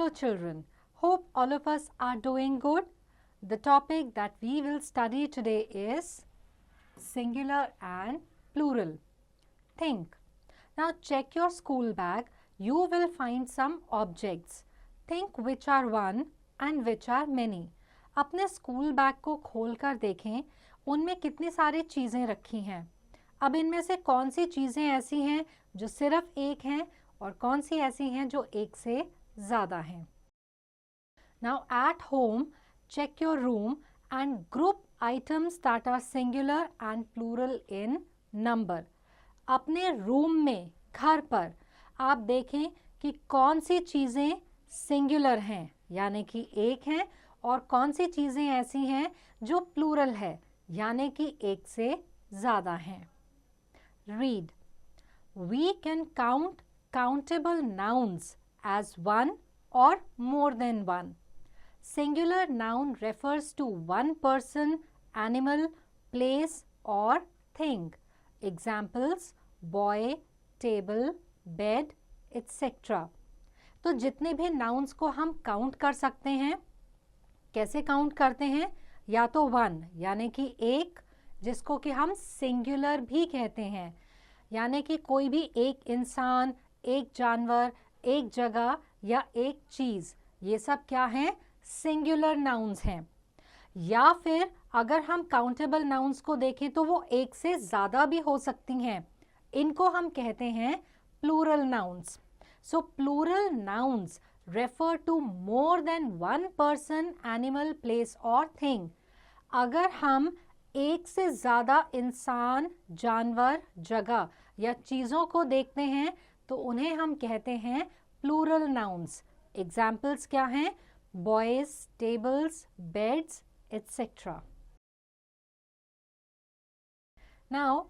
children, hope all of us are doing good. The topic that we will study today is singular and plural. Think. Now check your school bag. You will find some objects. Think which are one and which are many. अपने school bag को खोल कर देखें, उनमें कितनी सारी चीज़ें रखी हैं. अब इनमें से कौन सी चीज़ें ऐसी हैं जो सिर्फ एक हैं और कौन सी ऐसी हैं जो एक से ज़्यादा हैं. Now at home, check your room and group items that are singular and plural in number. अपने रूम में, घर पर आप देखें कि कौन सी चीज़ें सिंगुलर हैं यानी कि एक हैं और कौन सी चीज़ें ऐसी हैं जो प्लूरल है यानी कि एक से ज़्यादा हैं. Read. We can count countable nouns as one or more than one. Singular noun refers to one person, animal, place or thing. Examples: boy, table, bed, etc. तो जितने भी nouns को हम काउंट कर सकते हैं, कैसे काउंट करते हैं? या तो वन यानी कि एक, जिसको कि हम सिंगुलर भी कहते हैं, यानी कि कोई भी एक इंसान, एक जानवर, एक जगह या एक चीज़, ये सब क्या हैं? सिंगुलर नाउन्स हैं. या फिर अगर हम काउंटेबल नाउन्स को देखें तो वो एक से ज़्यादा भी हो सकती हैं. इनको हम कहते हैं plural nouns. So plural nouns refer to more than one person, animal, place और थिंग. अगर हम एक से ज़्यादा इंसान, जानवर, जगह या चीज़ों को देखते हैं तो उन्हें हम कहते हैं प्लूरल नाउन्स. एग्जाम्पल्स क्या हैं? Boys, tables, beds, etc. Now,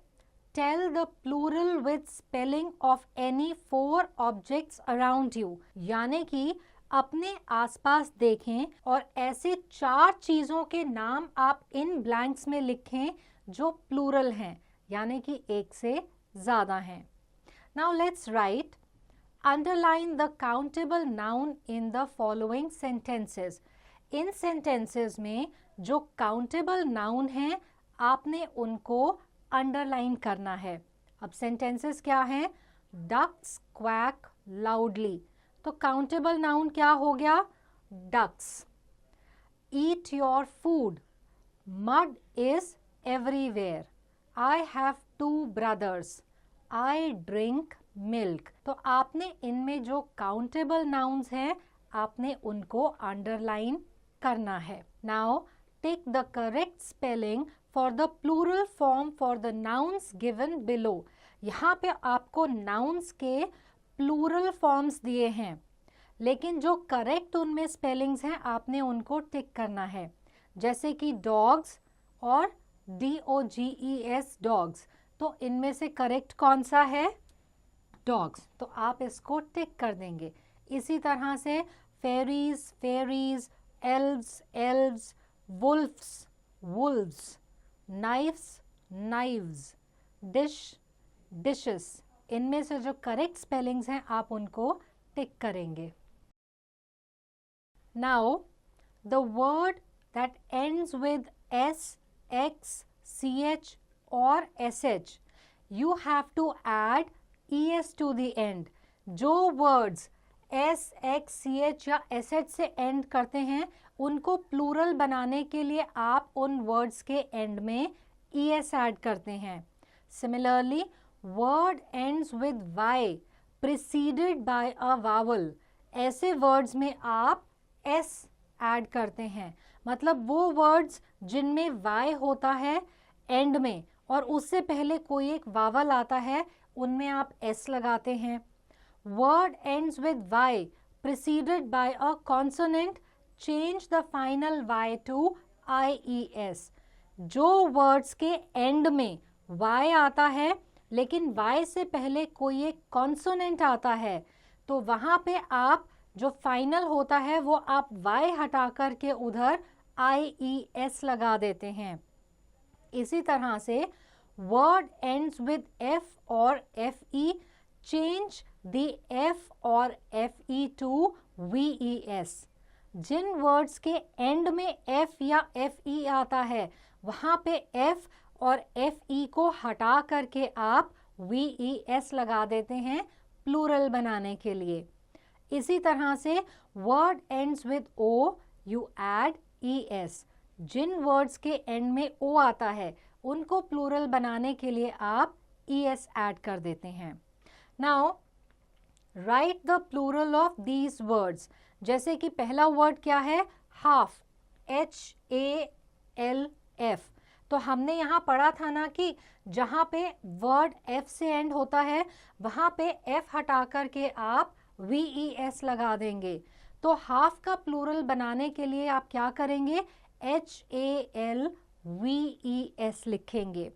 tell the plural with spelling of any four objects around you. यानी कि अपने आसपास देखें और ऐसे चार चीज़ों के नाम आप इन ब्लैंक्स में लिखें जो प्लूरल हैं यानी कि एक से ज़्यादा हैं. Now let's write. Underline the countable noun in the following sentences. In sentences में जो countable noun हैं आपने उनको underline करना है. अब sentences क्या हैं? Ducks quack loudly. तो countable noun क्या हो गया? Ducks. Eat your food. Mud is everywhere. I have two brothers. I drink milk. तो आपने इनमें जो काउंटेबल नाउन्स हैं आपने उनको अंडरलाइन करना है. Now take the correct spelling for the plural form for the nouns given below. यहाँ पे आपको नाउन्स के प्लूरल फॉर्म्स दिए हैं, लेकिन जो करेक्ट उनमें स्पेलिंग्स हैं आपने उनको टिक करना है. जैसे कि डॉग्स और DOGES डॉग्स. तो इनमें से करेक्ट कौन सा है? डॉग्स. तो आप इसको टिक कर देंगे. इसी तरह से fairies, fairies, elves, elves, wolfs, wolves, knifes, knives, dish, dishes. इनमें से जो करेक्ट स्पेलिंग्स हैं आप उनको टिक करेंगे. Now the word that ends with S, X, CH और SH, you have to add ES to the end. जो words S, X, CH या SH से end करते हैं उनको प्लूरल बनाने के लिए आप उन words के end में ES add करते हैं. Similarly, word ends with Y preceded by a vowel. ऐसे words में आप S add करते हैं. मतलब वो words जिनमें Y होता है end में और उससे पहले कोई एक वावल आता है उनमें आप S लगाते हैं. Word ends with Y preceded by a consonant. Change the final Y to IES. जो words के end में Y आता है लेकिन Y से पहले कोई एक consonant आता है तो वहाँ पे आप जो फाइनल होता है वो आप Y हटा कर के उधर IES लगा देते हैं. इसी तरह से word ends with F or FE. Change the F or FE to VES। जिन वर्ड्स के एंड में F या FE आता है वहाँ पे F और FE को हटा करके आप VES लगा देते हैं प्लूरल बनाने के लिए। इसी तरह से word ends with O, you add ES। जिन वर्ड्स के एंड में O आता है उनको प्लूरल बनाने के लिए आप ES ऐड कर देते हैं। Now write the plural of these words. जैसे कि पहला वर्ड क्या है, हाफ, HALF। तो हमने यहाँ पढ़ा था ना कि जहाँ पे वर्ड F से एंड होता है वहाँ पे F हटा करके आप VES लगा देंगे। तो हाफ का प्लूरल बनाने के लिए आप क्या करेंगे, HALVES लिखेंगे।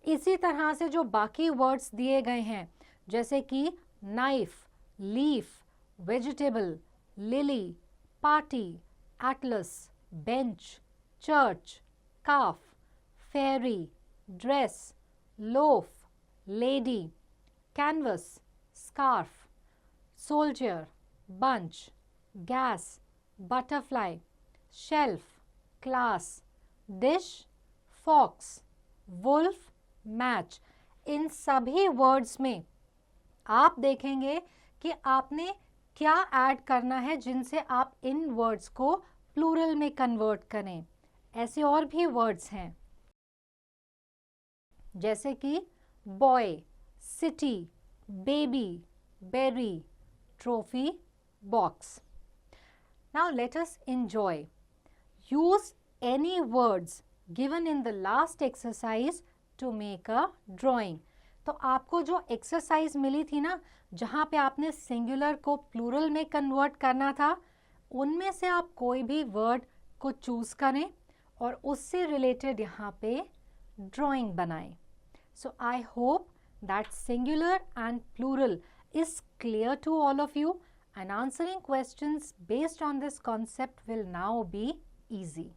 इसी तरह से जो बाकी वर्ड्स दिए गए हैं जैसे कि knife, leaf, vegetable, lily, party, atlas, bench, church, calf, ferry, dress, loaf, lady, canvas, scarf, soldier, bunch, gas, butterfly, shelf, class, dish, fox, wolf, match. इन सभी वर्ड्स में आप देखेंगे कि आपने क्या ऐड करना है जिनसे आप इन वर्ड्स को प्लूरल में कन्वर्ट करें। ऐसे और भी वर्ड्स हैं जैसे कि boy, city, baby, berry, trophy, box. Now let us enjoy. Use any words given in the last exercise to make a drawing. तो आपको जो एक्सरसाइज मिली थी ना जहाँ पे आपने सिंगुलर को प्लूरल में कन्वर्ट करना था, उनमें से आप कोई भी वर्ड को चूज करें और उससे रिलेटेड यहाँ पे ड्राइंग बनाएं। So I hope that singular and plural is clear to all of you, and answering questions based on this concept will now be easy.